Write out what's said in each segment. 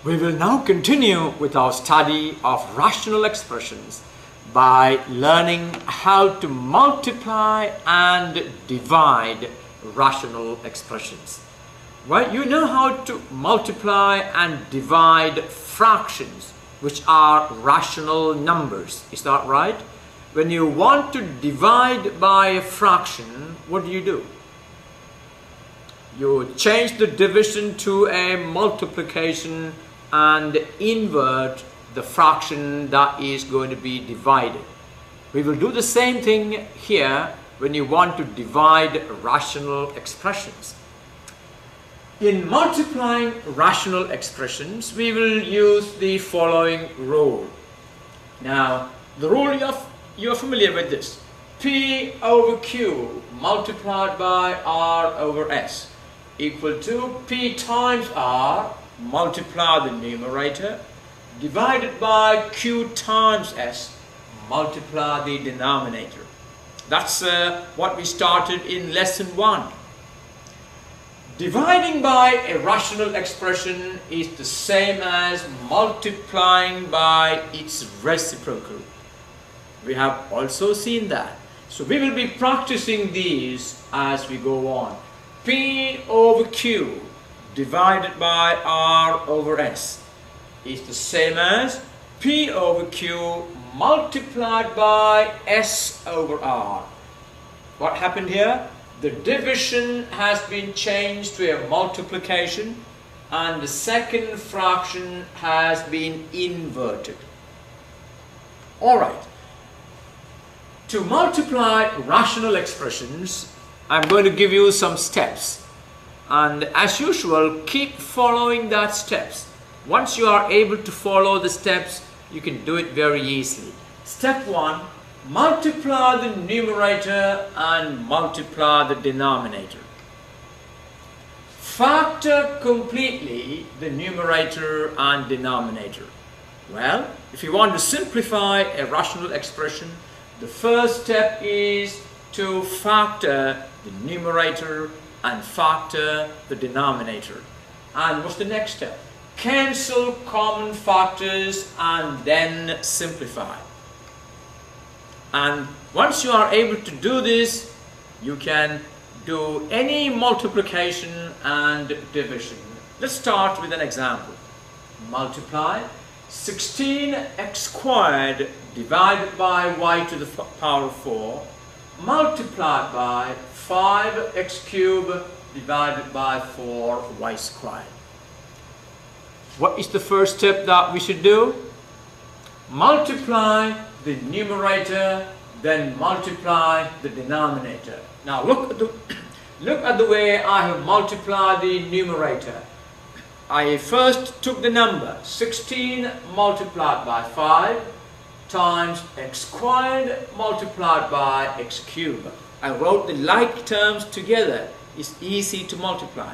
We will now continue with our study of rational expressions by learning how to multiply and divide rational expressions. Right? You know how to multiply and divide fractions, which are rational numbers. Is that right? When you want to divide by a fraction, what do? You change the division to a multiplication and invert the fraction that is going to be divided. We will do the same thing here when you want to divide rational expressions. In multiplying rational expressions, we will use the following rule. Now, the rule you're familiar with this. P over Q multiplied by R over S equal to P times R, multiply the numerator, divided by Q times S, multiply the denominator. That's what we started in lesson 1. Dividing by a rational expression is the same as multiplying by its reciprocal. We have also seen that. So we will be practicing these as we go on. P over Q divided by R over S is the same as P over Q multiplied by S over R. What happened here? The division has been changed to a multiplication and the second fraction has been inverted. Alright. To multiply rational expressions, I'm going to give you some steps. And as usual, keep following that steps. Once you are able to follow the steps, you can do it very easily. Step 1. Multiply the numerator and multiply the denominator. Factor completely the numerator and denominator. Well, if you want to simplify a rational expression, the first step is to factor the numerator and factor the denominator. And what's the next step? Cancel common factors and then simplify. And once you are able to do this, you can do any multiplication and division. Let's start with an example. Multiply 16x squared divided by y to the power of 4 multiplied by 5x cubed divided by 4y squared. What is the first step that we should do? Multiply the numerator, then multiply the denominator. Now look at the way I have multiplied the numerator. I first took the number 16 multiplied by 5 times x squared multiplied by x cubed. I wrote the like terms together. It's easy to multiply.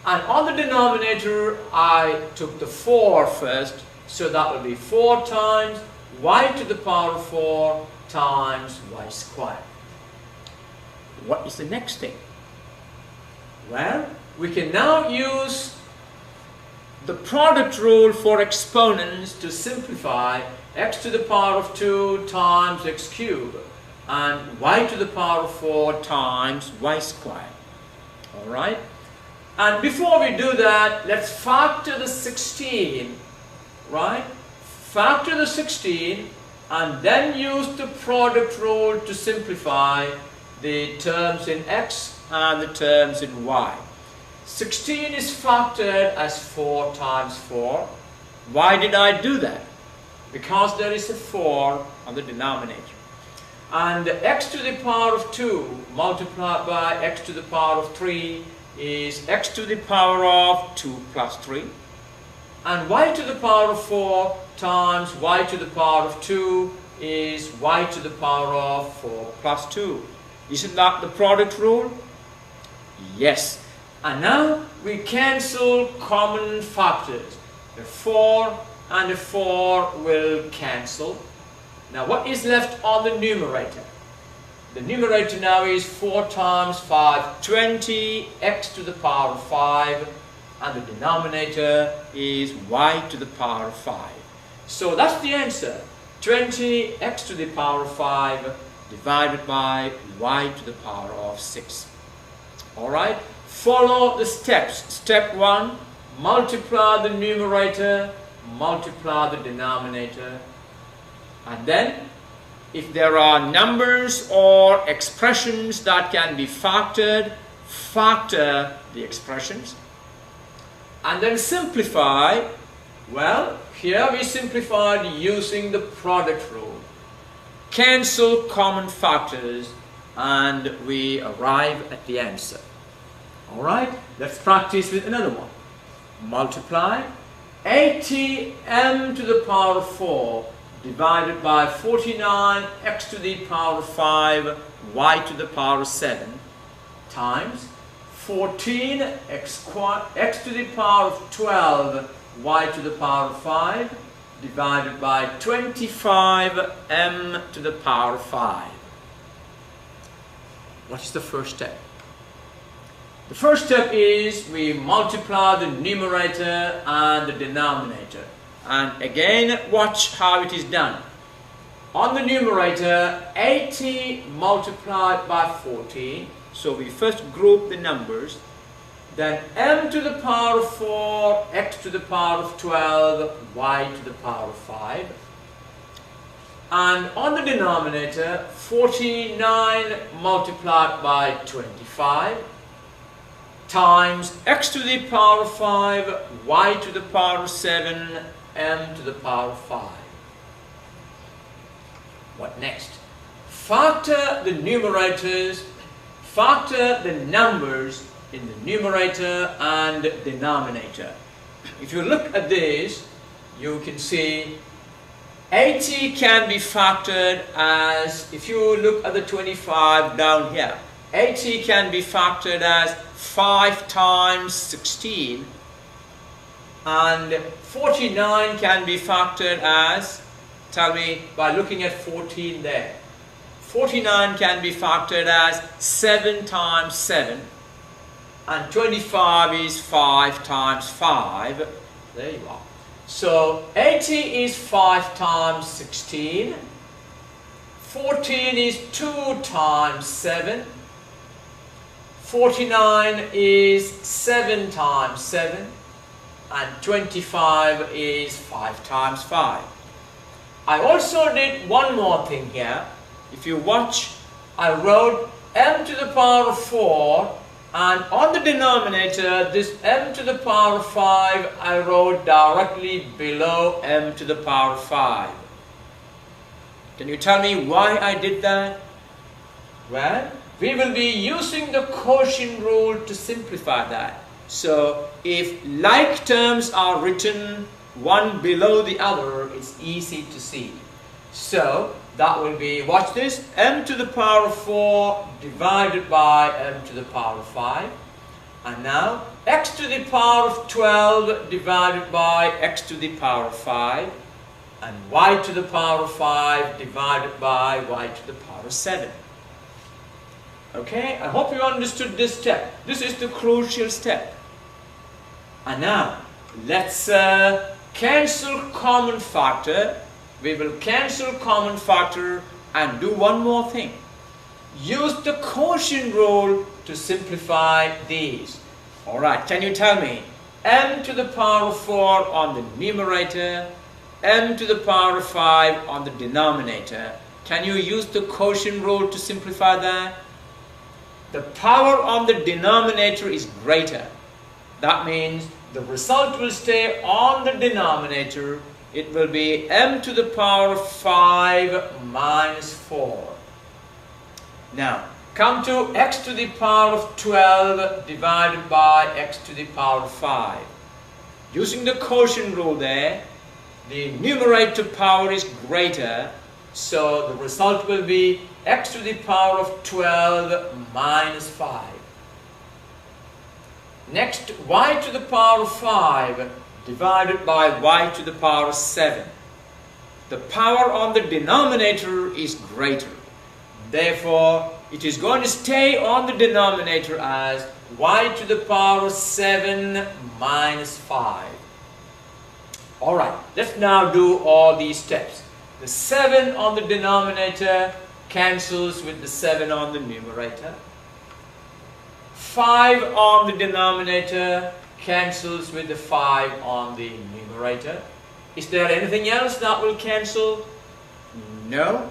And on the denominator, I took the 4 first, so that will be 4 times y to the power of 4 times y squared. What is the next thing? Well, we can now use the product rule for exponents to simplify x to the power of 2 times x cubed and y to the power of 4 times y squared. Alright? And before we do that, let's factor the 16, right? Factor the 16 and then use the product rule to simplify the terms in x and the terms in y. 16 is factored as 4 times 4. Why did I do that? Because there is a 4 on the denominator. And x to the power of 2 multiplied by x to the power of 3 is x to the power of 2 plus 3. And y to the power of 4 times y to the power of 2 is y to the power of 4 plus 2. Isn't that the product rule? Yes. And now we cancel common factors. The 4 and the 4 will cancel. Now what is left on the numerator? The numerator now is 4 times 5, 20, x to the power of 5, and the denominator is y to the power of 5. So that's the answer. 20x to the power of 5 divided by y to the power of 6. Alright, follow the steps. Step 1, multiply the numerator, multiply the denominator, and then if there are numbers or expressions that can be factored, factor the expressions, and then simplify. Well, here we simplified using the product rule. Cancel common factors and we arrive at the answer. Alright, let's practice with another one. Multiply 80m to the power of 4 divided by 49x to the power of 5 y to the power of 7 times 14x to the power of 12 y to the power of 5 divided by 25m to the power of 5. What is the first step? The first step is we multiply the numerator and the denominator. And again, watch how it is done. On the numerator, 80 multiplied by 14. So we first group the numbers. Then m to the power of 4, x to the power of 12, y to the power of 5. And on the denominator, 49 multiplied by 25 times x to the power of 5, y to the power of 7, m to the power of 5. What next? Factor the numerators, factor the numbers in the numerator and denominator. If you look at this, you can see 80 can be factored as, if you look at the 25 down here, 80 can be factored as 5 times 16, and 49 can be factored as, tell me, by looking at 14 there. 49 can be factored as 7 times 7, and 25 is 5 times 5. There you are. So 80 is 5 times 16, 14 is 2 times 7, 49 is 7 times 7, and 25 is 5 times 5. I also did one more thing here. If you watch, I wrote m to the power of 4, and on the denominator, this m to the power of 5, I wrote directly below m to the power of 5. Can you tell me why I did that? Well, we will be using the quotient rule to simplify that. So, if like terms are written one below the other, it's easy to see. So, that will be, watch this, m to the power of 4 divided by m to the power of 5. And now, x to the power of 12 divided by x to the power of 5. And y to the power of 5 divided by y to the power of 7. Okay, I hope you understood this step. This is the crucial step. And now, let's cancel common factor. We will cancel common factor and do one more thing. Use the quotient rule to simplify these. Alright, can you tell me? M to the power of 4 on the numerator, m to the power of 5 on the denominator. Can you use the quotient rule to simplify that? The power on the denominator is greater. That means the result will stay on the denominator. It will be m to the power of 5 minus 4. Now, come to x to the power of 12 divided by x to the power of 5. Using the quotient rule there, the numerator power is greater, so the result will be x to the power of 12 minus 5. Next, y to the power of 5 divided by y to the power of 7. The power on the denominator is greater. Therefore, it is going to stay on the denominator as y to the power of 7 minus 5. Alright, let's now do all these steps. The 7 on the denominator cancels with the 7 on the numerator. 5 on the denominator cancels with the 5 on the numerator. Is there anything else that will cancel? No.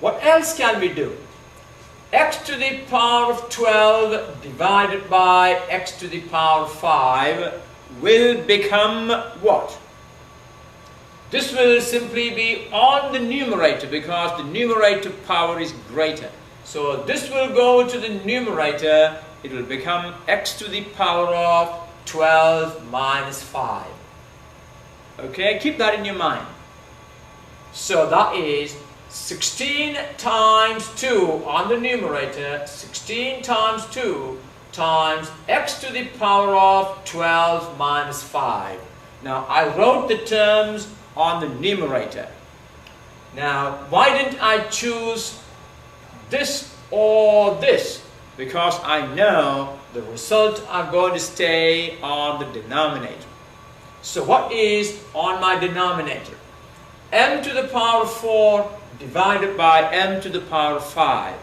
What else can we do? X to the power of 12 divided by x to the power of 5 will become what? This will simply be on the numerator because the numerator power is greater. So this will go to the numerator. It will become x to the power of 12 minus 5. Okay, keep that in your mind. So that is 16 times 2 on the numerator, 16 times 2 times x to the power of 12 minus 5. Now I wrote the terms on the numerator. Now why didn't I choose this or this? Because I know the result are going to stay on the denominator. So what is on my denominator? M to the power of 4 divided by m to the power of 5.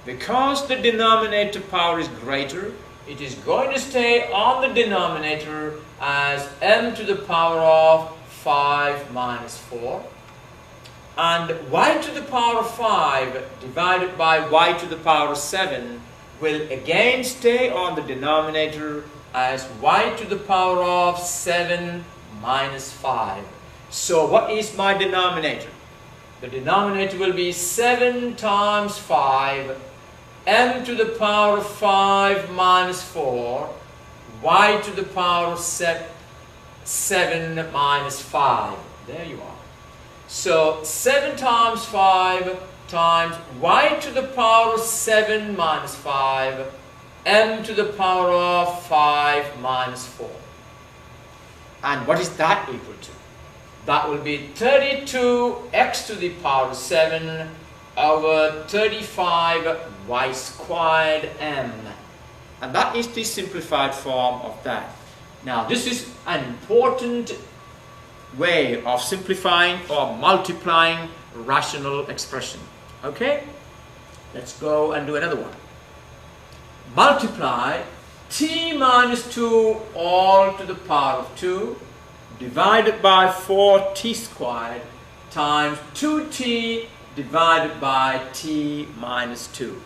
Because the denominator power is greater, it is going to stay on the denominator as m to the power of 5 minus 4. And y to the power of 5 divided by y to the power of 7 will again stay on the denominator as y to the power of 7 minus 5. So what is my denominator? The denominator will be 7 times 5, m to the power of 5 minus 4, y to the power of 7 minus 5. There you are. So 7 times 5 times y to the power of 7 minus 5, m to the power of 5 minus 4. And what is that equal to? That will be 32x to the power of 7 over 35y squared m. And that is the simplified form of that. Now this is an important way of simplifying or multiplying rational expression. Okay? Let's go and do another one. Multiply t minus 2 all to the power of 2 divided by 4t squared times 2t divided by t minus 2.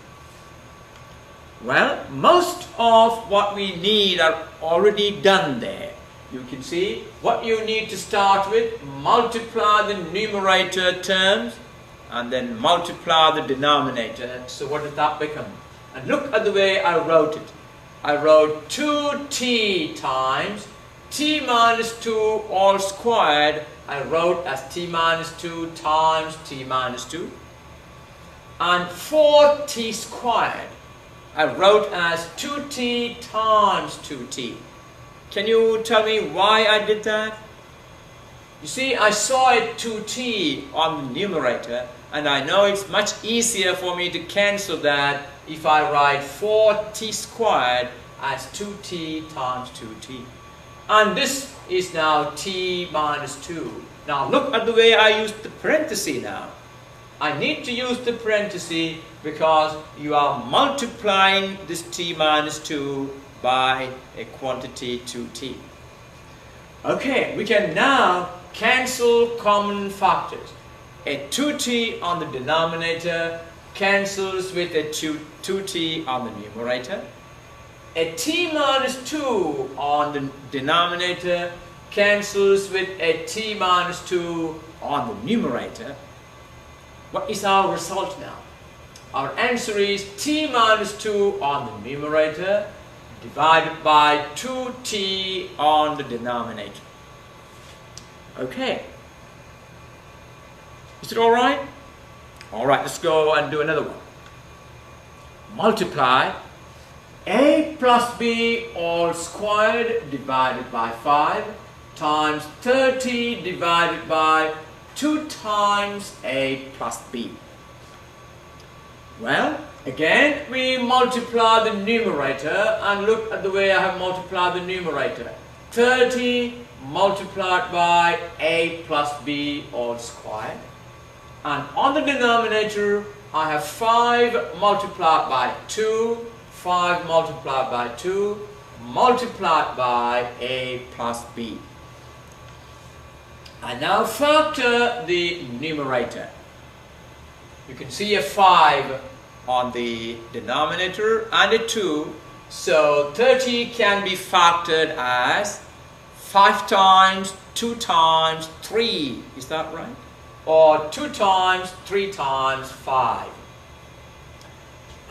Well, most of what we need are already done there. You can see what you need to start with: multiply the numerator terms and then multiply the denominator. So what does that become? And look at the way I wrote it. I wrote 2t times t minus 2 all squared. I wrote as t minus 2 times t minus 2. And 4t squared I wrote as 2t times 2t. Can you tell me why I did that? You see, I saw it 2t on the numerator, and I know it's much easier for me to cancel that if I write 4t squared as 2t times 2t. And this is now t minus 2. Now look at the way I used the parenthesis now. I need to use the parenthesis because you are multiplying this t minus 2 by a quantity 2t. Okay, we can now cancel common factors. A 2t on the denominator cancels with a 2t on the numerator. A t minus 2 on the denominator cancels with a t minus 2 on the numerator. What is our result now? Our answer is t minus 2 on the numerator divided by 2t on the denominator. Okay. Is it all right? All right, let's go and do another one. Multiply a plus b all squared divided by 5 times 30 divided by 2 times a plus b. Well, Again, we multiply the numerator and look at the way I have multiplied the numerator. 30 multiplied by a plus b all squared. And on the denominator, I have 5 multiplied by 2, 5 multiplied by 2, multiplied by a plus b. And now factor the numerator. You can see a 5 on the denominator and a 2. So 30 can be factored as 5 times 2 times 3. Is that right? Or 2 times 3 times 5.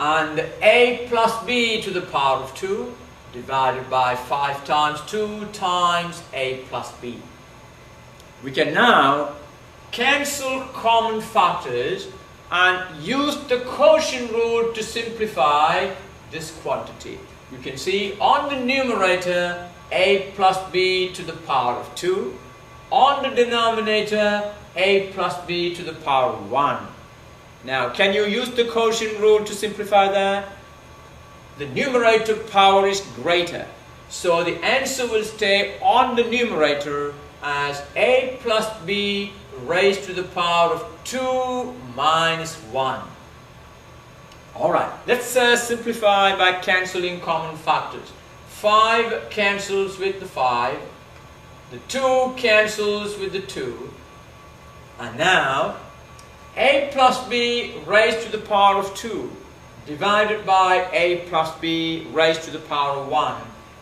And a plus b to the power of 2 divided by 5 times 2 times a plus b. We can now cancel common factors and use the quotient rule to simplify this quantity. You can see on the numerator a plus b to the power of 2, on the denominator a plus b to the power of 1. Now, can you use the quotient rule to simplify that? The numerator power is greater, so the answer will stay on the numerator as a plus b raised to the power of 2 minus 1. Alright, let's simplify by cancelling common factors. 5 cancels with the 5, the 2 cancels with the 2, and now a plus b raised to the power of 2 divided by a plus b raised to the power of 1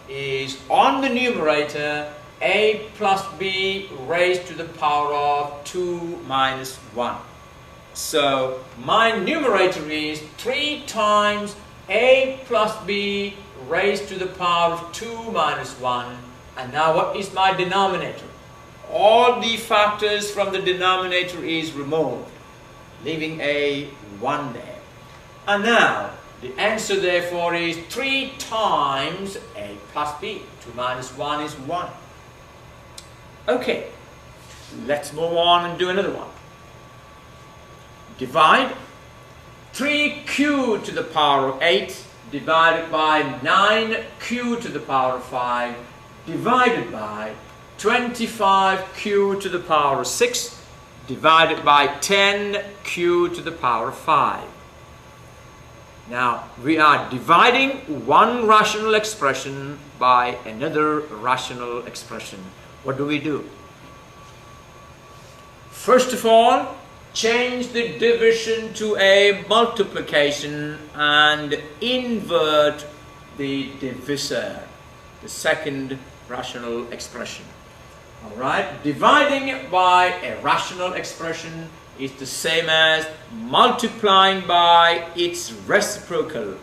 is on the numerator a plus b raised to the power of 2 minus 1. So my numerator is 3 times a plus b raised to the power of 2 minus 1. And now what is my denominator? All the factors from the denominator is removed, leaving a 1 there. And now the answer therefore is 3 times a plus b. 2 minus 1 is 1. Okay, let's move on and do another one. Divide 3q to the power of 8 divided by 9q to the power of 5 divided by 25q to the power of 6 divided by 10q to the power of 5. Now, we are dividing one rational expression by another rational expression. What do we do? First of all, change the division to a multiplication and invert the divisor, the second rational expression. Alright, dividing by a rational expression is the same as multiplying by its reciprocal.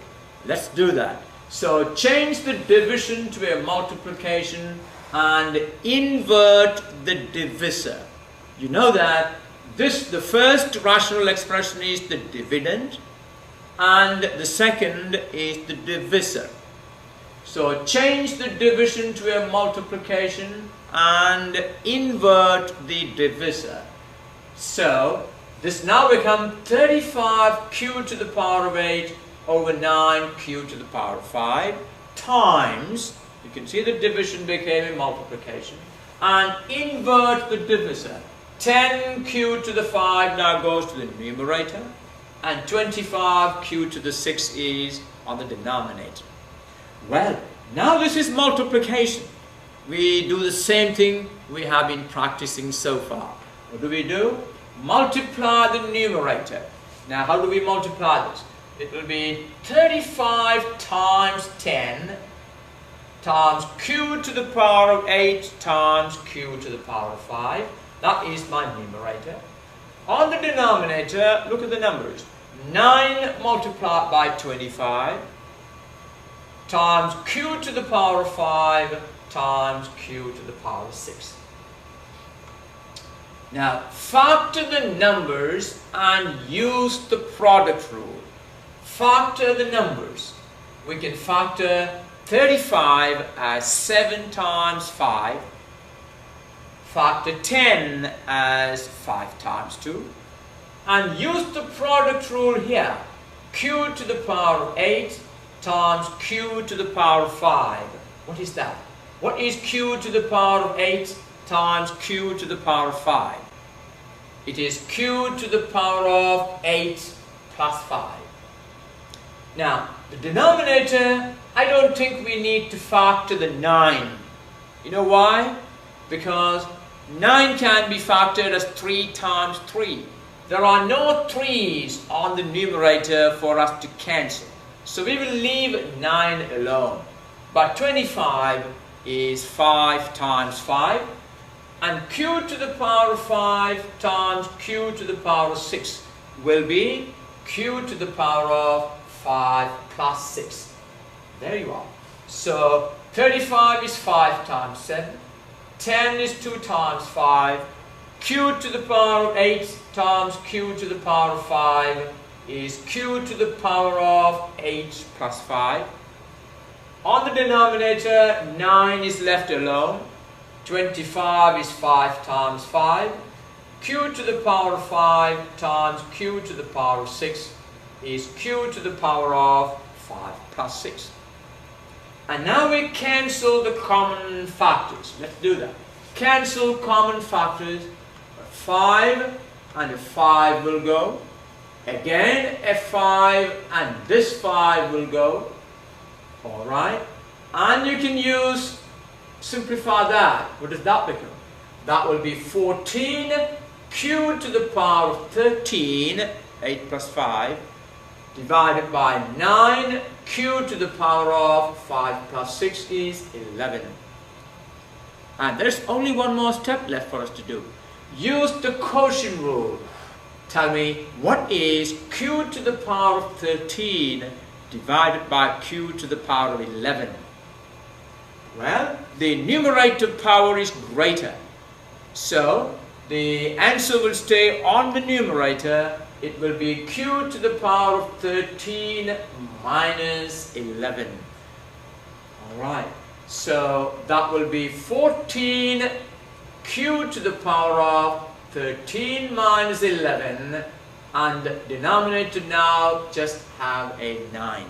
Let's do that. So change the division to a multiplication and invert the divisor. You know that the first rational expression is the dividend and the second is the divisor. So change the division to a multiplication and invert the divisor. So this now becomes 35q to the power of 8 over 9q to the power of 5 times, you can see the division became a multiplication, and invert the divisor. 10q to the 5 now goes to the numerator and 25q to the 6 is on the denominator. Well, now this is multiplication. We do the same thing we have been practicing so far. What do? Multiply the numerator. Now how do we multiply this? It will be 35 times 10 times q to the power of 8 times q to the power of 5. That is my numerator. On the denominator, look at the numbers. 9 multiplied by 25 times q to the power of 5 times q to the power of 6. Now, factor the numbers and use the product rule. Factor the numbers. We can factor 35 as 7 times 5. Factor 10 as 5 times 2. And use the product rule here. q to the power of 8 times q to the power of 5. What is that? What is q to the power of 8 times q to the power of 5? It is q to the power of 8 plus 5. Now, the denominator, I don't think we need to factor the 9. You know why? Because 9 can be factored as 3 times 3. There are no 3's on the numerator for us to cancel. So we will leave 9 alone. But 25 is 5 times 5. And q to the power of 5 times q to the power of 6 will be q to the power of 5 plus 6. There you are. So 35 is 5 times 7. 10 is 2 times 5. Q to the power of 8 times q to the power of 5 is q to the power of 8 plus 5. On the denominator, 9 is left alone. 25 is 5 times 5. Q to the power of 5 times q to the power of 6 is q to the power of 5 plus 6. And now we cancel the common factors. Let's do that. Cancel common factors. 5 and a 5 will go. Again a 5 and this 5 will go. Alright. And you can use, simplify that. What does that become? That will be 14 q to the power of 13, 8 plus 5, divided by 9 q to the power of 5 plus 6 is 11. And there's only one more step left for us to do. Use the quotient rule. Tell me, what is q to the power of 13 divided by q to the power of 11? Well, the numerator power is greater. So, the answer will stay on the numerator. It will be q to the power of 13 minus 11. Alright, so that will be 14 q to the power of 13 minus 11, and the denominator now just have a 9.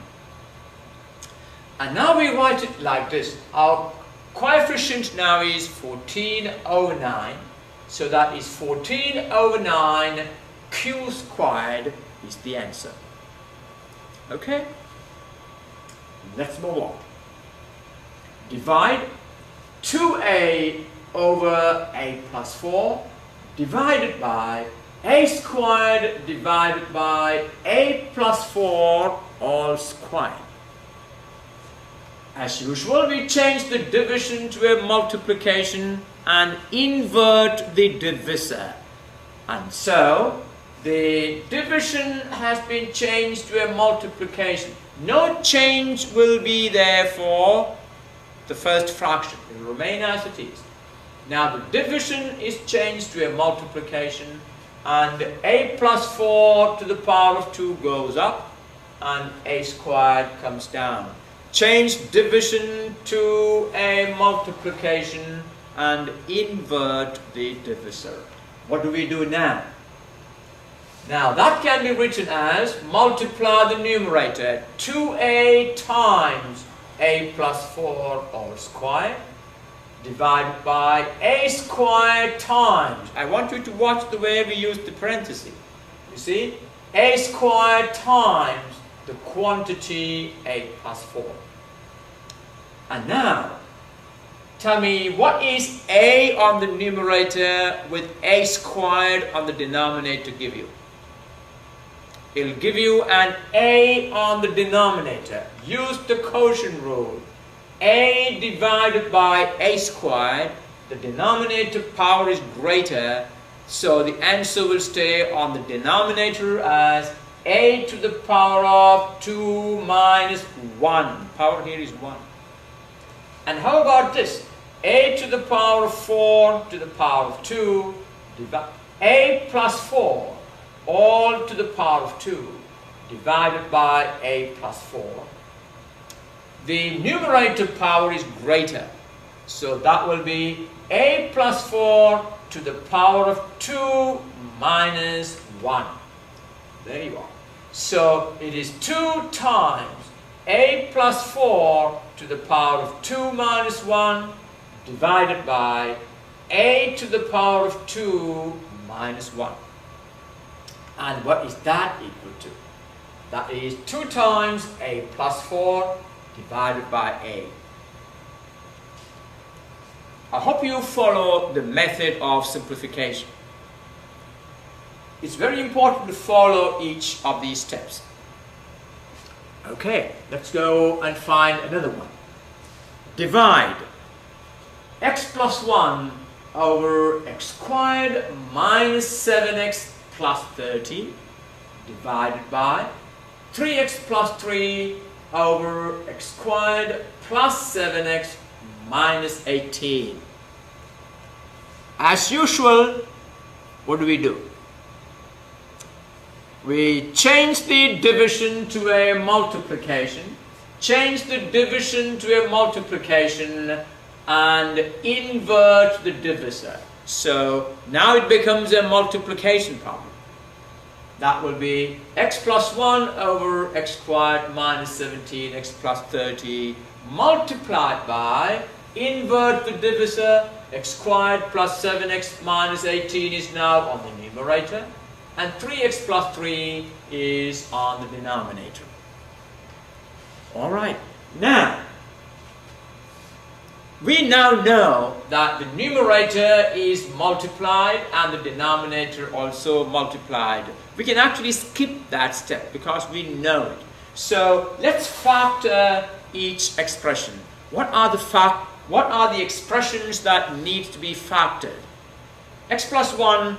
And now we write it like this. Our coefficient now is 14 over 9. So that is 14 over 9 q squared is the answer. Okay? Let's move on. Divide 2a over a plus 4 divided by a squared divided by a plus 4 all squared. As usual, we change the division to a multiplication and invert the divisor. And so, the division has been changed to a multiplication. No change will be there for the first fraction. It will remain as it is. Now the division is changed to a multiplication, and a plus 4 to the power of 2 goes up and a squared comes down. Change division to a multiplication and invert the divisor. What do we do now? Now that can be written as multiply the numerator 2a times a plus 4 all squared divided by a squared times. I want you to watch the way we use the parenthesis. You see? A squared times the quantity a plus 4. And now, tell me, what is a on the numerator with a squared on the denominator give you? It'll give you an a on the denominator. Use the quotient rule. A divided by a squared, the denominator power is greater, so the answer will stay on the denominator as a to the power of 2 minus 1. Power here is 1. And how about this? A to the power of 4 to the power of 2, a plus 4, all to the power of 2, divided by a plus 4. The numerator power is greater, so that will be a plus 4 to the power of 2 minus 1. There you are. So it is 2 times a plus 4 to the power of 2 minus 1 divided by a to the power of 2 minus 1. And what is that equal to? That is 2 times a plus 4 divided by a. I hope you follow the method of simplification. It's very important to follow each of these steps. Okay, let's go and find another one. Divide x plus 1 over x squared minus 7x plus 30 divided by 3x plus 3 over x squared plus 7x minus 18. As usual, what do? We change the division to a multiplication, change the division to a multiplication, and invert the divisor. So now it becomes a multiplication problem. That will be x plus 1 over x squared minus 17x plus 30 multiplied by, invert the divisor, x squared plus 7x minus 18 is now on the numerator, and 3x plus 3 is on the denominator. Alright, now we now know that the numerator is multiplied and the denominator also multiplied. We can actually skip that step because we know it. So let's factor each expression. What are the expressions that need to be factored? X plus 1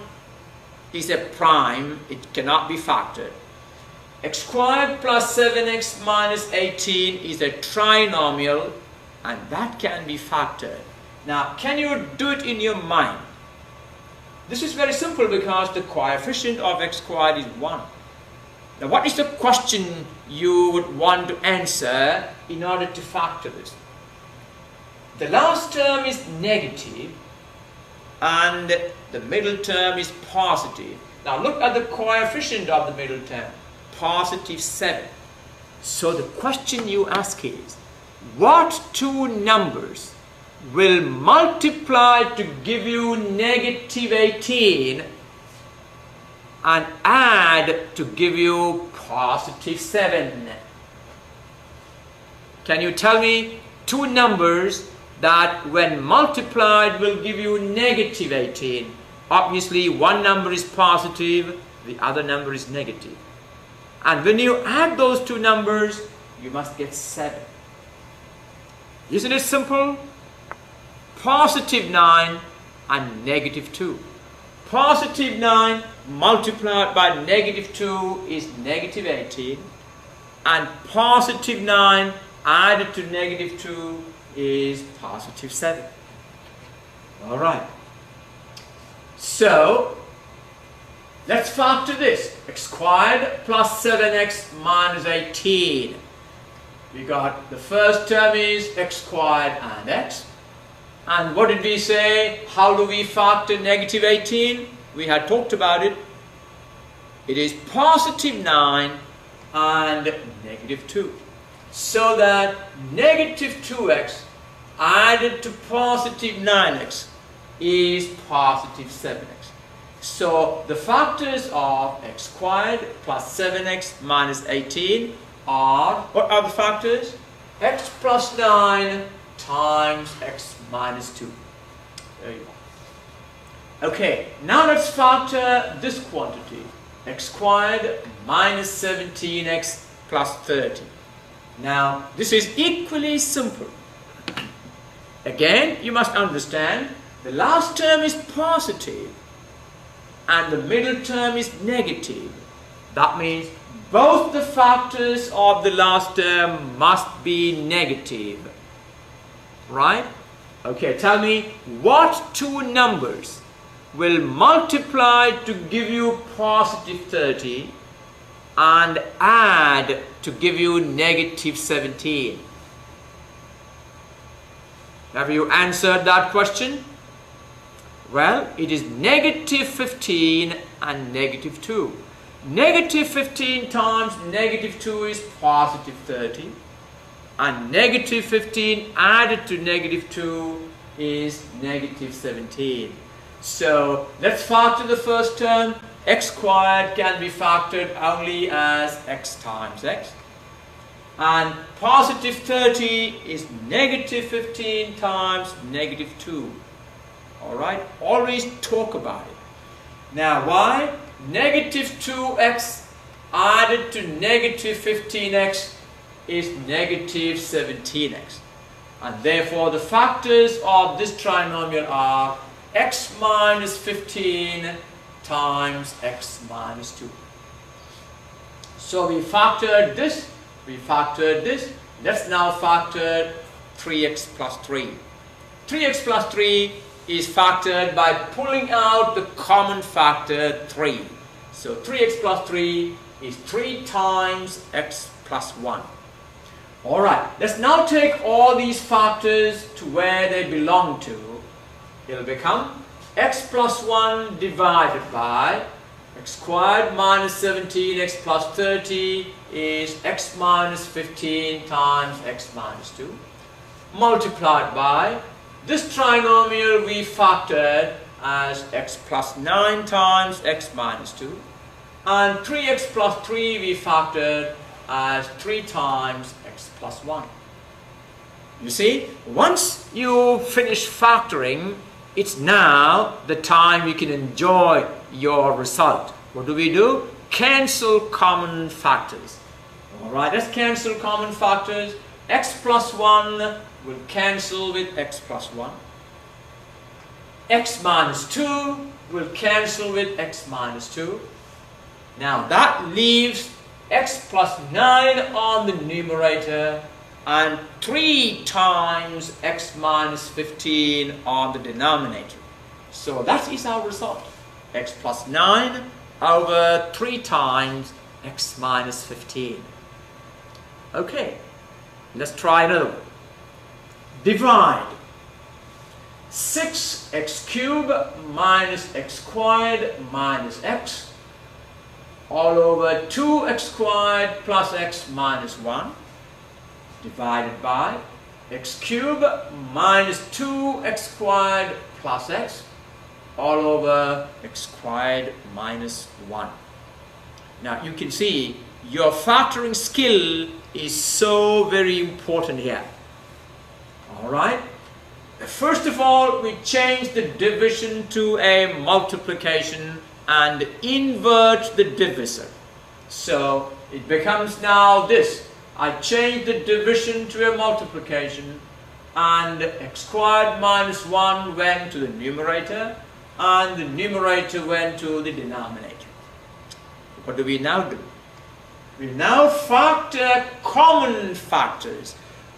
is a prime, it cannot be factored. X squared plus 7x minus 18 is a trinomial, and that can be factored. Now, can you do it in your mind? This is very simple because the coefficient of x squared is 1. Now, what is the question you would want to answer in order to factor this? The last term is negative and the middle term is positive. Now, look at the coefficient of the middle term, positive 7. So, the question you ask is, what two numbers will multiply to give you negative 18 and add to give you positive 7? Can you tell me two numbers that when multiplied will give you negative 18? Obviously one number is positive, the other number is negative. And when you add those two numbers, you must get 7. Isn't it simple? Positive 9 and negative 2. Positive 9 multiplied by negative 2 is negative 18. And positive 9 added to negative 2 is positive 7. Alright. So, let's factor this. X squared plus 7x minus 18. We got the first term is x squared and x. And what did we say? How do we factor negative 18? We had talked about it. It is positive 9 and negative 2. So that negative 2x added to positive 9x is positive 7x. So the factors of x squared plus 7x minus 18 are, what are the factors? X plus 9 times x minus 2. There you go. Okay, now let's factor this quantity. X squared minus 17x plus 30. Now, this is equally simple. Again, you must understand, the last term is positive and the middle term is negative. That means both the factors of the last term must be negative. Right? Okay, tell me what two numbers will multiply to give you positive 30 and add to give you negative 17. Have you answered that question? Well, it is negative 15 and negative 2. negative 15 times negative 2 is positive 30, and negative 15 added to negative 2 is negative 17. So let's factor the first term. X squared can be factored only as x times x, and positive 30 is negative 15 times negative 2. Alright, always talk about it. Now why? Negative 2x added to negative 15x is negative 17x, and therefore the factors of this trinomial are x minus 15 times x minus 2. So we factored this, we factored this. Let's now factor 3x plus 3. 3x plus 3 is factored by pulling out the common factor 3. So 3x plus 3 is 3 times x plus 1. Alright, let's now take all these factors to where they belong to. It'll become x plus 1 divided by x squared minus 17x plus 30 is x minus 15 times x minus 2, multiplied by this trinomial we factored as x plus 9 times x minus 2, and 3x plus 3 we factored as 3 times x plus 1. You see, once you finish factoring, it's now the time you can enjoy your result. What do? Cancel common factors. Alright, let's cancel common factors. X plus 1 will cancel with x plus 1. X minus 2 will cancel with x minus 2. Now that leaves x plus 9 on the numerator and 3 times x minus 15 on the denominator. So that is our result. X plus 9 over 3 times x minus 15. Okay, let's try another one. Divide 6x cubed minus x squared minus x all over 2x squared plus x minus 1 divided by x cubed minus 2x squared plus x all over x squared minus 1. Now you can see your factoring skill is so very important here. Alright, first of all we change the division to a multiplication and invert the divisor. So it becomes now this. I change the division to a multiplication, and x squared minus 1 went to the numerator and the numerator went to the denominator. What do we now do? We now factor common factors.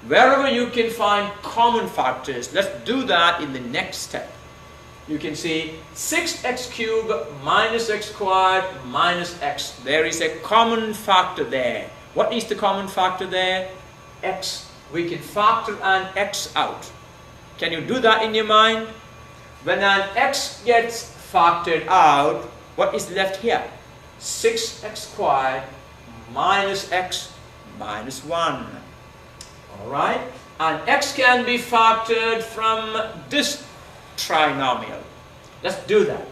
Wherever you can find common factors, let's do that in the next step. You can see 6x cubed minus x squared minus x. There is a common factor there. What is the common factor there? X. We can factor an x out. Can you do that in your mind? When an x gets factored out, what is left here? 6x squared minus x minus 1. Alright? And x can be factored from this trinomial. Let's do that.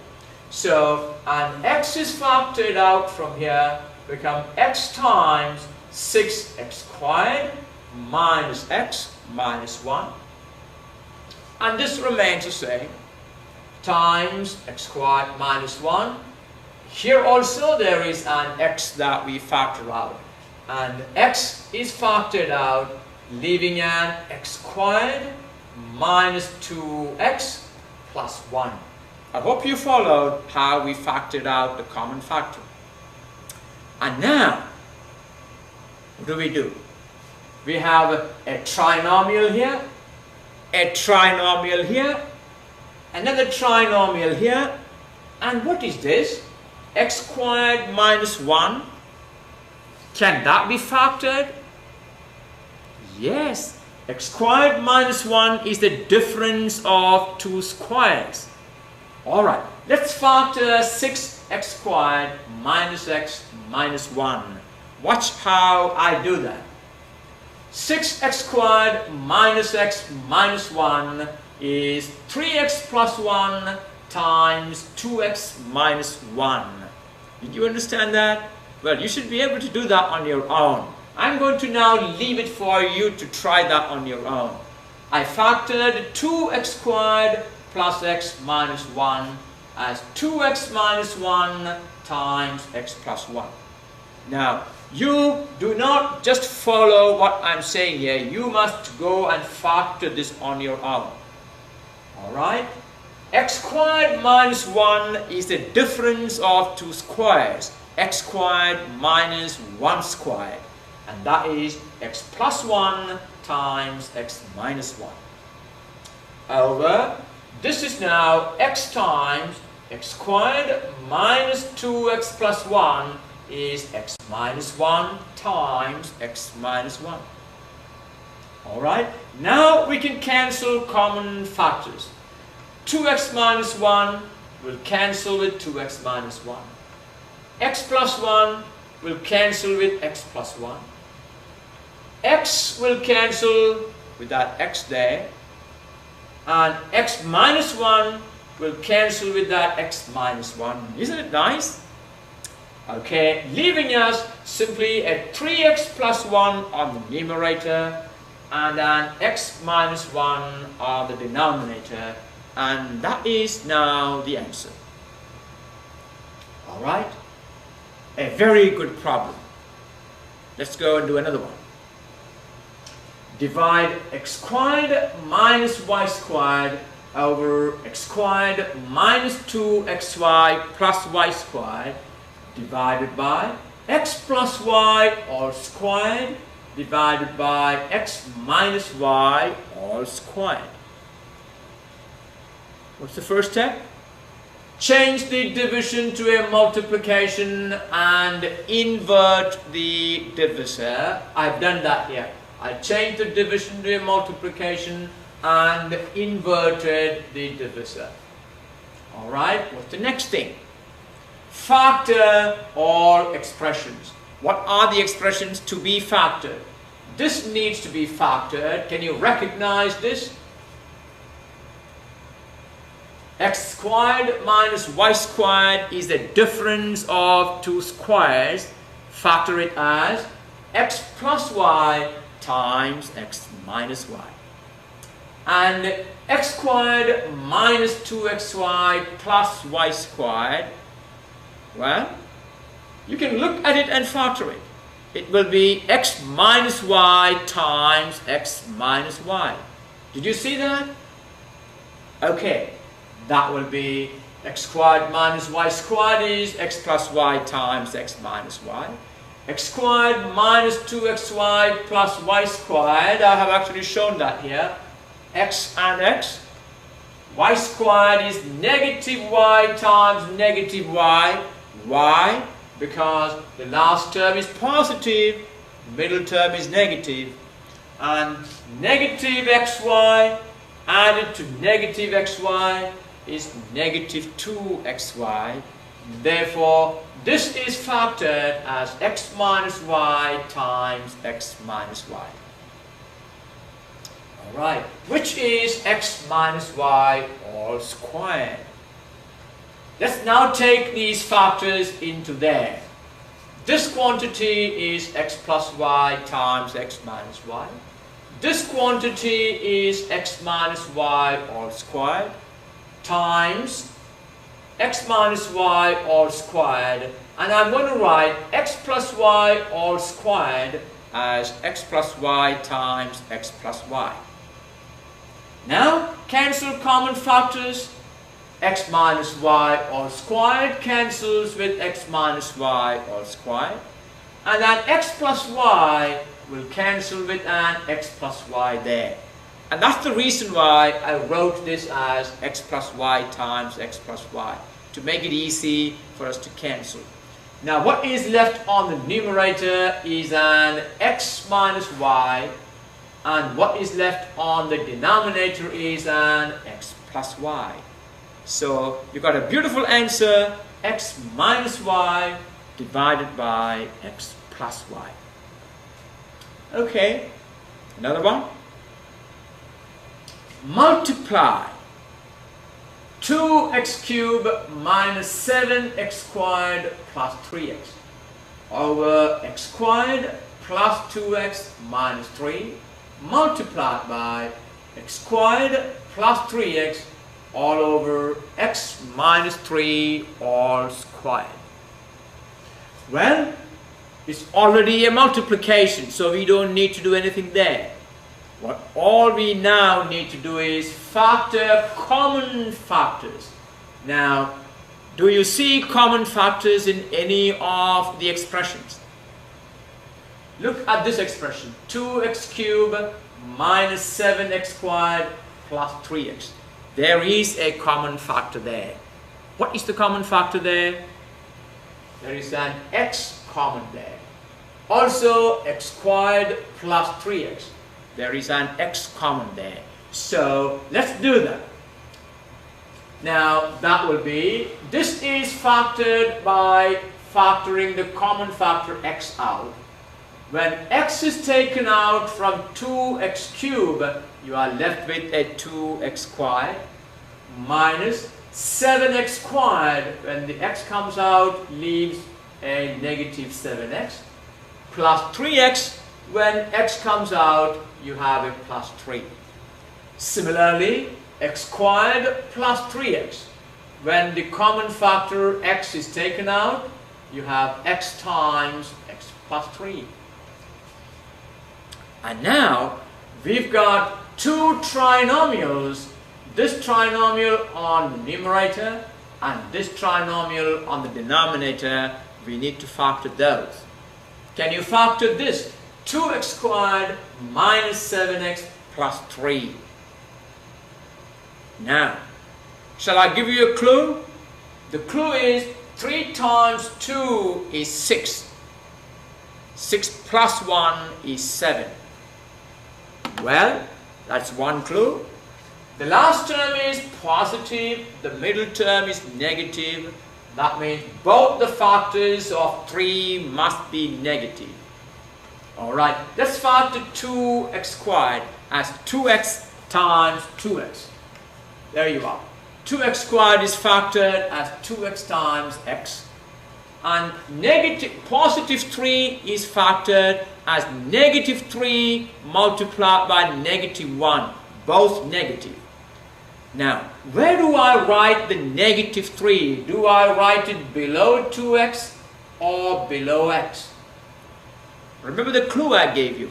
So, and x is factored out from here, become x times 6x squared minus x minus 1. And this remains the same, times x squared minus 1. Here also there is an x that we factor out. And x is factored out, leaving an x squared minus 2x plus 1. I hope you followed how we factored out the common factor. And now, what do? We have a trinomial here, a trinomial here, another trinomial here, and what is this? X squared minus 1. Can that be factored? Yes. X squared minus 1 is the difference of two squares. Alright, Let's factor 6x squared minus x minus 1. Watch how I do that. 6x squared minus x minus 1 is 3x plus 1 times 2x minus 1. Did you understand that? Well, you should be able to do that on your own. I'm going to now leave it for you to try that on your own. I factored 2x squared plus x minus 1 as 2x minus 1 times x plus 1. Now, you do not just follow what I'm saying here. You must go and factor this on your own. Alright? X squared minus 1 is the difference of two squares. X squared minus 1 squared. And that is x plus 1 times x minus 1. Over, this is now x times x squared minus 2x plus 1 is x minus 1 times x minus 1. Alright, now we can cancel common factors. 2x minus 1 will cancel with 2x minus 1. X plus 1 will cancel with x plus 1. X will cancel with that x there. And x minus 1 will cancel with that x minus 1. Isn't it nice? Okay, leaving us simply a 3x plus 1 on the numerator and an x minus 1 on the denominator, and that is now the answer. Alright, a very good problem. Let's go and do another one. Divide x squared minus y squared over x squared minus 2xy plus y squared divided by x plus y all squared divided by x minus y all squared. What's the first step? Change the division to a multiplication and invert the divisor. I've done that here. I changed the division to a multiplication and inverted the divisor. Alright, what's the next thing? Factor all expressions. What are the expressions to be factored? This needs to be factored. Can you recognize this? X squared minus y squared is the difference of two squares. Factor it as x plus y times x minus y. And x squared minus 2xy plus y squared, well, you can look at it and factor it. It will be x minus y times x minus y. Did you see that? Okay, that will be x squared minus y squared is x plus y times x minus y. X squared minus 2xy plus y squared, I have actually shown that here. X and x. Y squared is negative y times negative y. Why? Because the last term is positive, middle term is negative. And negative xy added to negative xy is negative 2xy. Therefore, this is factored as x minus y times x minus y. Alright, which is x minus y all squared. Let's now take these factors into there. This quantity is x plus y times x minus y. This quantity is x minus y all squared times x minus y all squared, and I'm going to write x plus y all squared as x plus y times x plus y. Now cancel common factors. X minus y all squared cancels with x minus y all squared, and then x plus y will cancel with an x plus y there. And that's the reason why I wrote this as x plus y times x plus y, to make it easy for us to cancel. Now what is left on the numerator is an x minus y, and what is left on the denominator is an x plus y. So you got a beautiful answer, x minus y divided by x plus y. Okay, another one. Multiply 2x cubed minus 7x squared plus 3x over x squared plus 2x minus 3 multiplied by x squared plus 3x all over x minus 3 all squared. Well, it's already a multiplication, so we don't need to do anything there. What all we now need to do is factor common factors. Now, do you see common factors in any of the expressions? Look at this expression, 2x cubed minus 7x squared plus 3x. There is a common factor there. What is the common factor there? There is an x common there. Also, x squared plus 3x. There is an x common there. So, let's do that. Now, that will be, this is factored by factoring the common factor x out. When x is taken out from 2x cubed, you are left with a 2x squared minus 7x squared. When the x comes out, leaves a negative 7x plus 3x. When x comes out, you have a plus 3. Similarly, x squared plus 3x. When the common factor x is taken out, you have x times x plus 3. And now, we've got two trinomials. This trinomial on the numerator and this trinomial on the denominator. We need to factor those. Can you factor this? 2x squared minus 7x plus 3. Now, shall I give you a clue? The clue is 3 times 2 is 6. 6 plus 1 is 7. Well, that's one clue. The last term is positive, the middle term is negative. That means both the factors of 3 must be negative. Alright, let's factor 2x squared as 2x times 2x. There you are. 2x squared is factored as 2x times x. And positive 3 is factored as negative 3 multiplied by negative 1. Both negative. Now, where do I write the negative 3? Do I write it below 2x or below x? Remember the clue I gave you.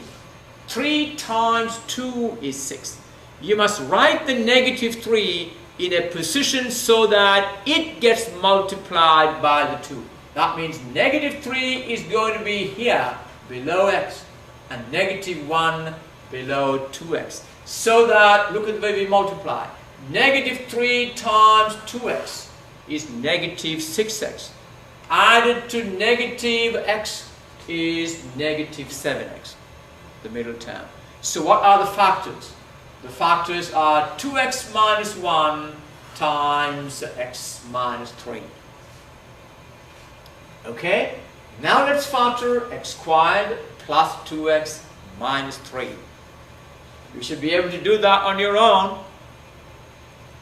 3 times 2 is 6. You must write the negative 3 in a position so that it gets multiplied by the 2. That means negative 3 is going to be here below x and negative 1 below 2x. So that, look at the way we multiply. Negative 3 times 2x is negative 6x. Added to negative x is negative 7x, the middle term. So what are the factors? The factors are 2x minus 1 times x minus 3. Okay? Now let's factor x squared plus 2x minus 3. You should be able to do that on your own.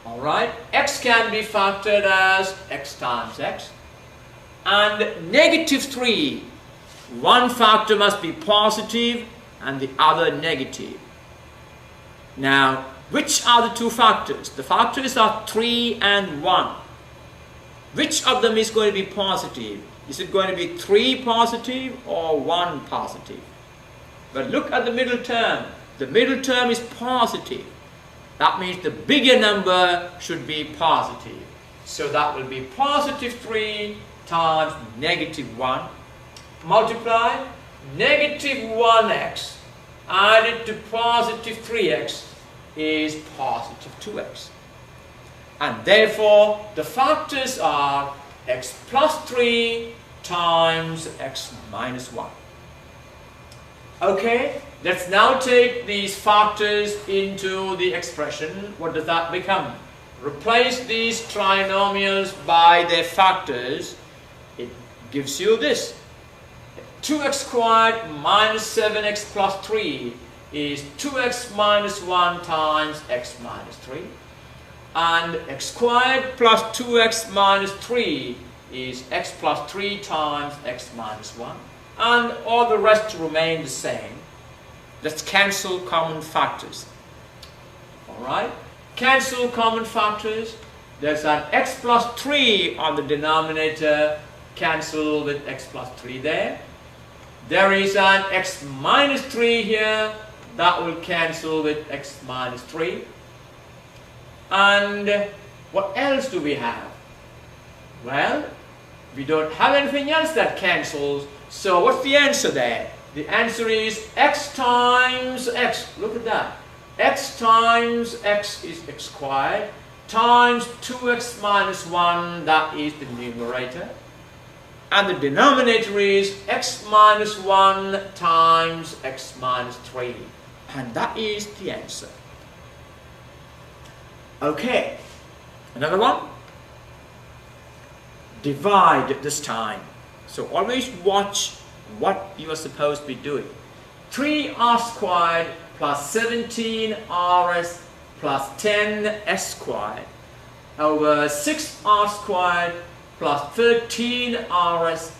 Alright? X can be factored as x times x. And negative 3, one factor must be positive and the other negative. Now, which are the two factors? The factors are 3 and 1. Which of them is going to be positive? Is it going to be 3 positive or 1 positive? But look at the middle term. The middle term is positive. That means the bigger number should be positive. So that will be positive 3 times negative 1. Multiply negative 1x added to positive 3x is positive 2x. And therefore, the factors are x plus 3 times x minus 1. Okay, let's now take these factors into the expression. What does that become? replace these trinomials by their factors, it gives you this. 2x squared minus 7x plus 3 is 2x minus 1 times x minus 3. And x squared plus 2x minus 3 is x plus 3 times x minus 1. And all the rest remain the same. Let's cancel common factors. Alright? Cancel common factors. There's an x plus 3 on the denominator. Cancel with x plus 3 there. There is an x minus 3 here. That will cancel with x minus 3. And what else do we have? Well, we don't have anything else that cancels. So what's the answer there? The answer is x times x. Look at that. X times x is x squared times 2x minus 1. That is the numerator. And the denominator is x minus 1 times x minus 3. And that is the answer. Okay, another one. Divide this time. So always watch what you are supposed to be doing. 3r squared plus 17rs plus 10s squared over 6r squared plus 13rs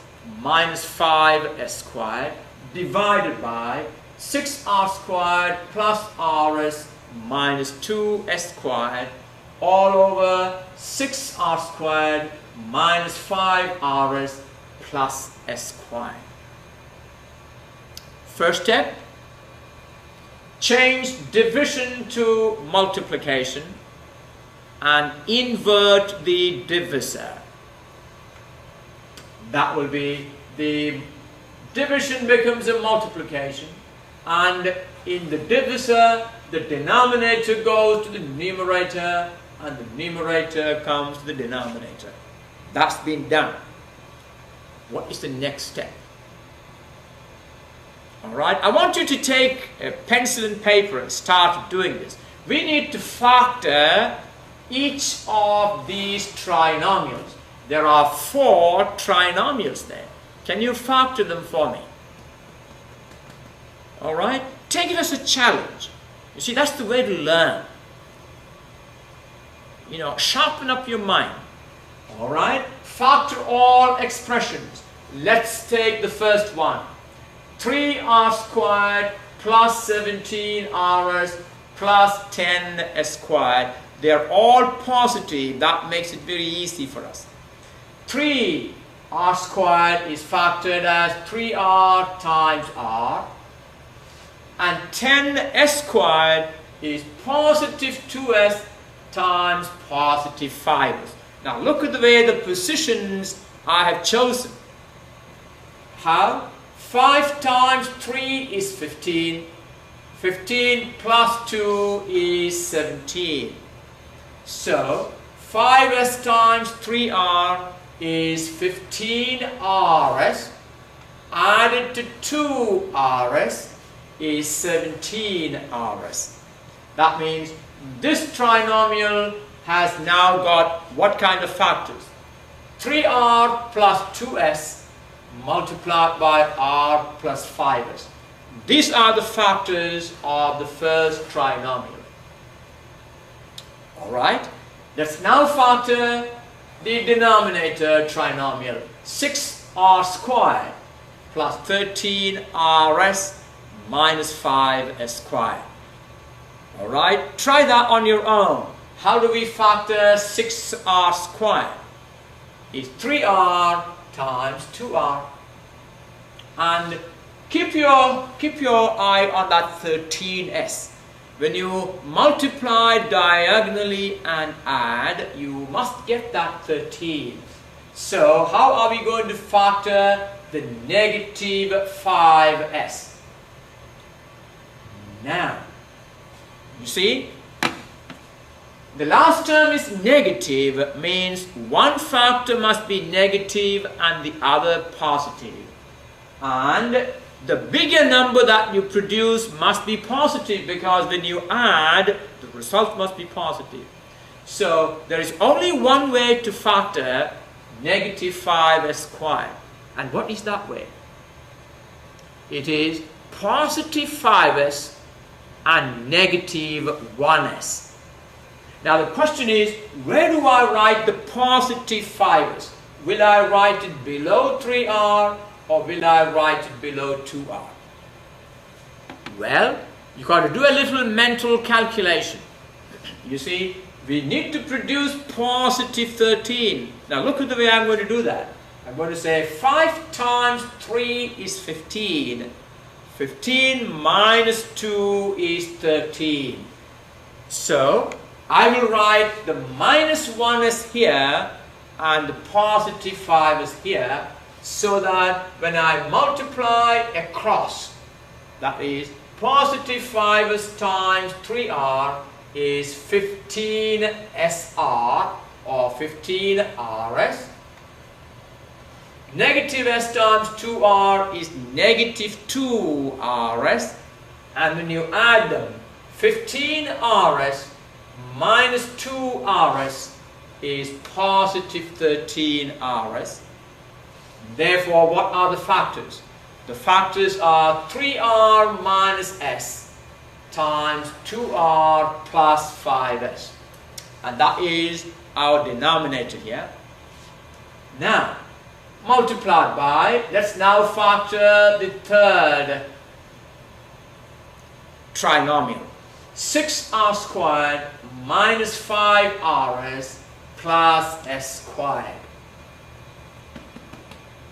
minus 5s squared divided by 6r squared plus rs minus 2s squared all over 6r squared minus 5rs plus s squared. First step, change division to multiplication and invert the divisor. That will be the division becomes a multiplication, and in the divisor the denominator goes to the numerator and the numerator comes to the denominator. That's been done. What is the next step? Alright, I want you to take a pencil and paper and start doing this. We need to factor each of these trinomials. There are 4 trinomials there. Can you factor them for me? Alright, take it as a challenge. You see, that's the way to learn. You know, sharpen up your mind. Alright, factor all expressions. Let's take the first one. 3r squared plus 17rs plus 10s squared. They're all positive. That makes it very easy for us. 3r squared is factored as 3r times r. And 10s squared is positive 2s times positive 5s. Now look at the way the positions I have chosen. How? 5 times 3 is 15. 15 plus 2 is 17. So 5s times 3r is 15rs. Added to 2rs is 17rs. That means this trinomial has now got what kind of factors? 3r plus 2s multiplied by r plus 5s. These are the factors of the first trinomial. Alright, let's now factor the denominator trinomial. 6r squared plus 13rs minus 5s squared. Alright, try that on your own. How do we factor 6r squared? It's 3r times 2r. And keep your eye on that 13s. When you multiply diagonally and add, you must get that 13. So how are we going to factor the negative 5s? Now, you see, the last term is negative, means one factor must be negative and the other positive. And the bigger number that you produce must be positive, because when you add, the result must be positive. So there is only one way to factor negative 5s squared. And what is that way? It is positive 5s and negative 1s. Now the question is, where do I write the positive 5s? Will I write it below 3r or will I write it below 2r? Well, you've got to do a little mental calculation. You see, we need to produce positive 13. Now look at the way I'm going to do that. I'm going to say 5 times 3 is 15. 15 minus 2 is 13. So, I will write the minus 1s here and the positive 5s here, so that when I multiply across, that is positive 5s times 3r is 15sr or 15rs. Negative s times 2r is negative 2rs, and when you add them, 15rs minus 2rs is positive 13rs. Therefore, what are the factors? The factors are 3r minus s times 2r plus 5s. And that is our denominator here. Now, multiplied by, let's now factor the third trinomial. 6r squared minus 5rs plus s squared.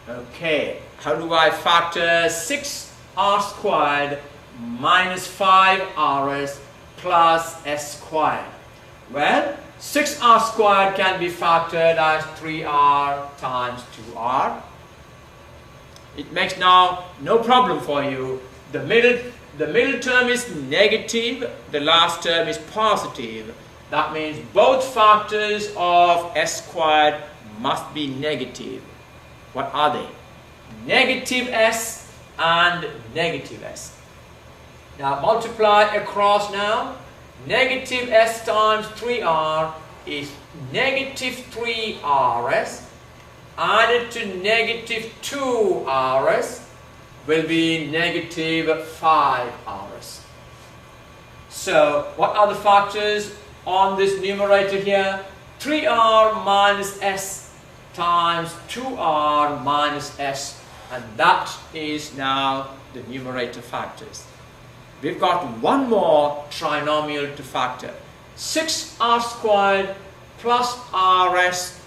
Okay, how do I factor 6r squared minus 5rs plus s squared? Well, 6r squared can be factored as 3r times 2r. It makes now no problem for you. The middle term is negative, the last term is positive. That means both factors of s squared must be negative. What are they? Negative s and negative s. Now multiply across now. Negative s times 3r is negative 3rs. Added to negative 2rs will be negative 5rs. So what are the factors on this numerator here? 3r minus s times 2r minus s, and that is now the numerator factors. We've got one more trinomial to factor. 6r squared plus rs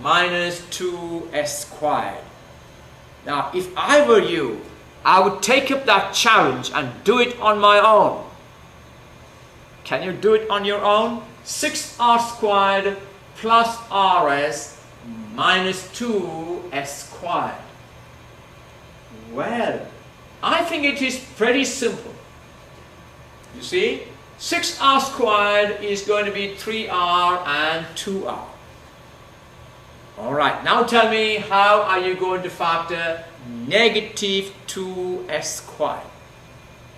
minus 2s squared. Now, if I were you, I would take up that challenge and do it on my own. Can you do it on your own? 6r squared plus rs minus 2s squared. Well, I think it is pretty simple. You see, 6r squared is going to be 3r and 2r. Alright, now tell me, how are you going to factor negative 2s squared?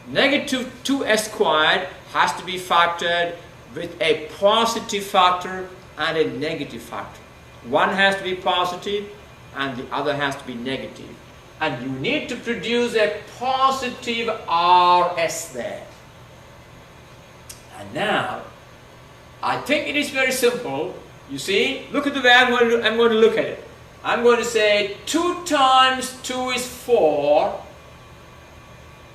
Negative 2s squared has to be factored with a positive factor and a negative factor. One has to be positive and the other has to be negative. And you need to produce a positive rs there. And now, I think it is very simple. You see, look at the way I'm going to look at it. I'm going to say 2 times 2 is 4,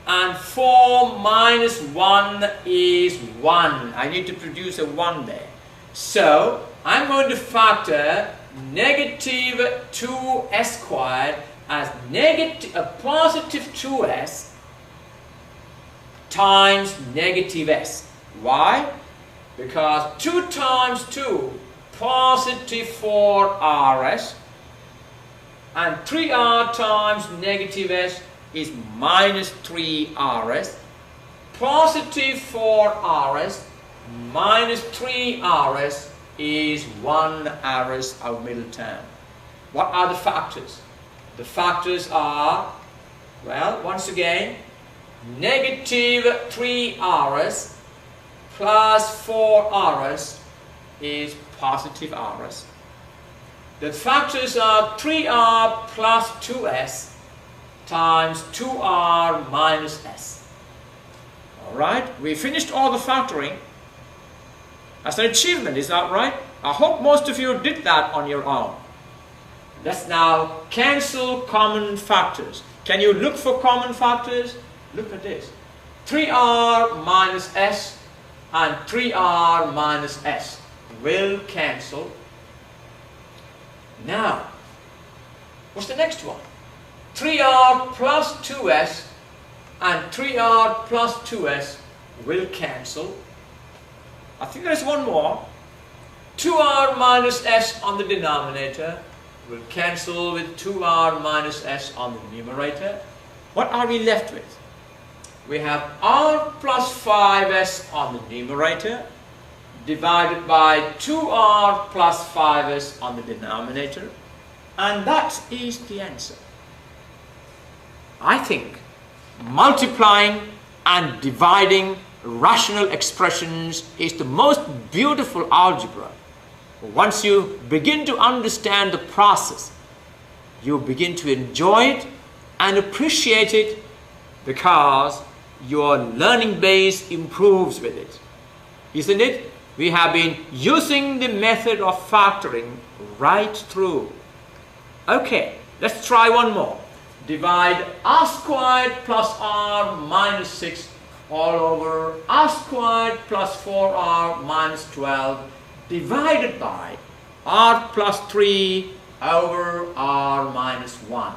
and 4 minus 1 is 1. I need to produce a 1 there. So, I'm going to factor negative 2s squared as a positive 2s times negative s. Why? Because 2 times 2, positive 4rs, and 3r times negative s is minus 3rs. Positive 4rs minus 3rs is 1rs, our middle term. What are the factors? The factors are, well, once again, negative 3rs plus 4rs is positive RS. The factors are 3R plus 2S times 2R minus S. Alright, we finished all the factoring. That's an achievement, is that right? I hope most of you did that on your own. Let's now cancel common factors. Can you look for common factors? Look at this. 3R minus S and 3R minus S will cancel. Now, what's the next one? 3R plus 2S and 3R plus 2S will cancel. I think there's one more. 2R minus S on the denominator will cancel with 2R minus S on the numerator. What are we left with? We have R plus 5S on the numerator divided by 2R plus 5S on the denominator, and that is the answer. I think multiplying and dividing rational expressions is the most beautiful algebra. Once you begin to understand the process, you begin to enjoy it and appreciate it because your learning base improves with it. Isn't it? We have been using the method of factoring right through. Okay, let's try one more. Divide R squared plus R minus 6 all over R squared plus 4R minus 12 divided by R plus 3 over R minus 1.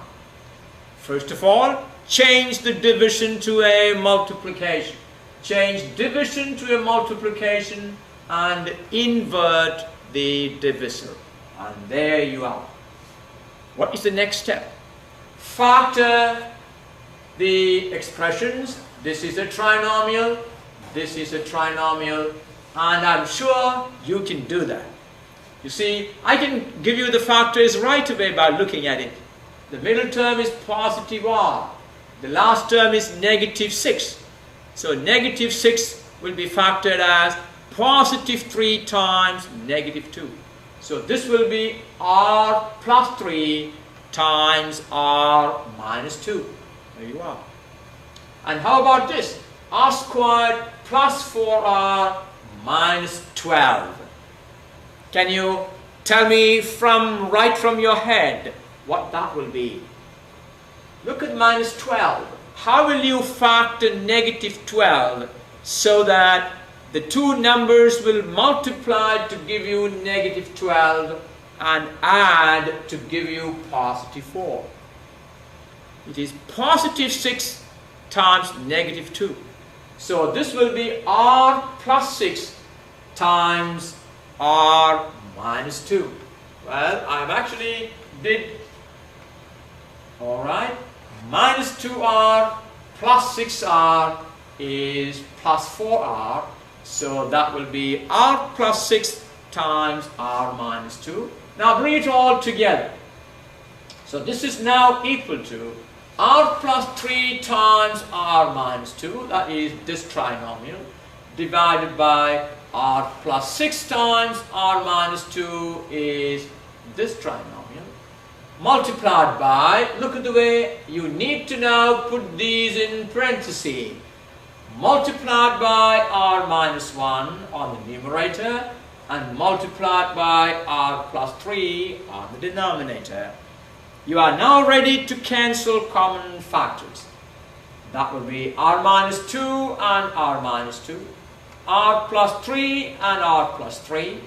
First of all, change the division to a multiplication. Change division to a multiplication and invert the divisor. And there you are. What is the next step? Factor the expressions. This is a trinomial, this is a trinomial, and I'm sure you can do that. You see, I can give you the factors right away by looking at it. The middle term is positive R. The last term is negative 6. So negative 6 will be factored as positive 3 times negative 2. So this will be R plus 3 times R minus 2. There you are. And how about this? R squared plus 4R minus 12. Can you tell me right from your head what that will be? Look at minus 12. How will you factor negative 12 so that the two numbers will multiply to give you negative 12 and add to give you positive 4? It is positive 6 times negative 2. So this will be R plus 6 times R minus 2. Well, I've actually did, alright, minus 2R plus 6R is plus 4R. So that will be R plus 6 times R minus 2. Now bring it all together. So this is now equal to R plus 3 times R minus 2, that is this trinomial, divided by R plus 6 times R minus 2 is this trinomial, multiplied by, look at the way you need to now put these in parentheses, multiplied by R minus 1 on the numerator and multiplied by R plus 3 on the denominator. You are now ready to cancel common factors. That will be R minus 2 and R minus 2, R plus 3 and R plus 3,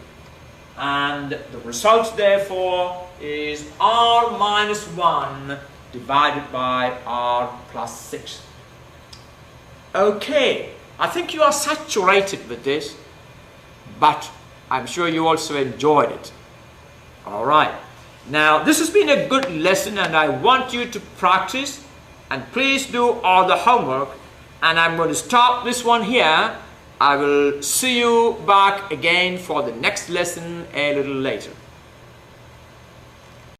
and the result therefore is R minus 1 divided by R plus 6. Okay, I think you are saturated with this, but I'm sure you also enjoyed it. Alright. Now, this has been a good lesson and I want you to practice, and please do all the homework, and I'm going to stop this one here. I will see you back again for the next lesson a little later.